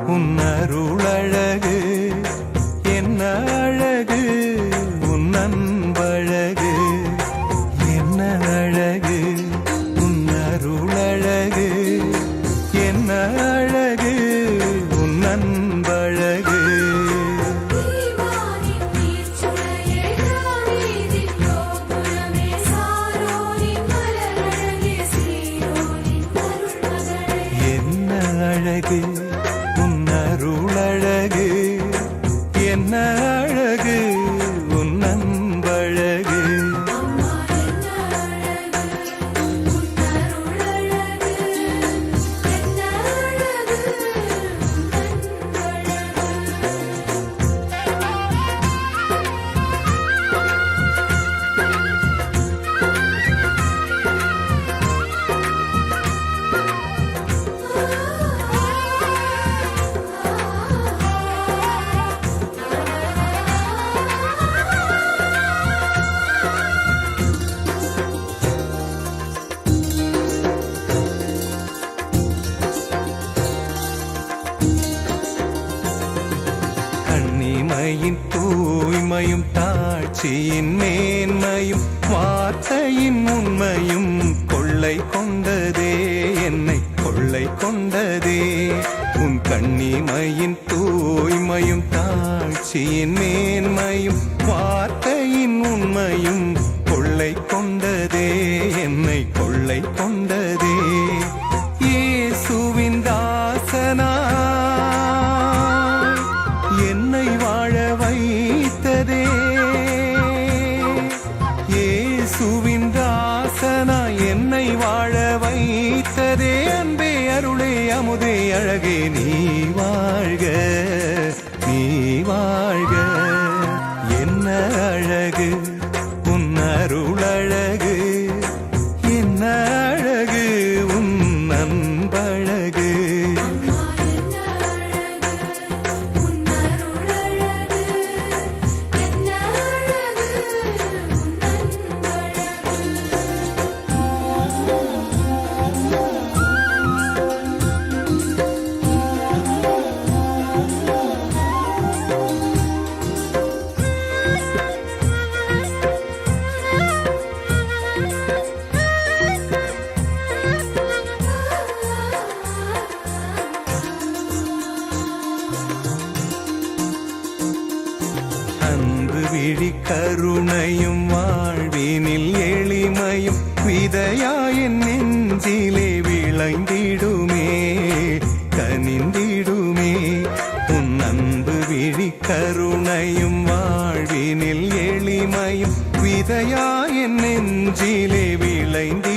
உன் அருளழகு என்ன அழகு உன் அன்பழகு என்ன அழகு உன் அருளழகு என்ன அழகு உன் அன்பழகு அழகு உன் அருளழகு என்ன அழகு உன் அன்பழகு கண்ணிமையின் தூய்மையும் தாட்சியின் மேன்மையும் வார்த்தையின் உண்மையும் கொள்ளை கொண்டதே என்னை கொள்ளை கொண்டதே உன் கண்ணிமையின் தூய்மையும் தாட்சியின் மேன்மையும் வார்த்தையின் உண்மையும் கொள்ளை கொண்டதே என்னை கொள்ளை கொண்டதே இயேசுவின் தாசனா என்னை வாழ வைத்ததே இயேசுவின் தாசனா என்னை வாழ வைத்ததே அன்பே அருளே அமுதே அழகே நீ வாழ்க நீ வாழ்க என்ன அழகு உன் அருளழகு என்ன அழகு உன் அன்பழகு அன்பு விழி கருணையும் வாழ்வினில் எளிமையும் விதையாயின் நெஞ்சிலே விளைந்திடுமே கனிந்திடுமே உன் அன்பு விழி கருணையும் வாழ்வினில் எளிமையும் விதையாயின் நெஞ்சிலே விளைந்திடுமே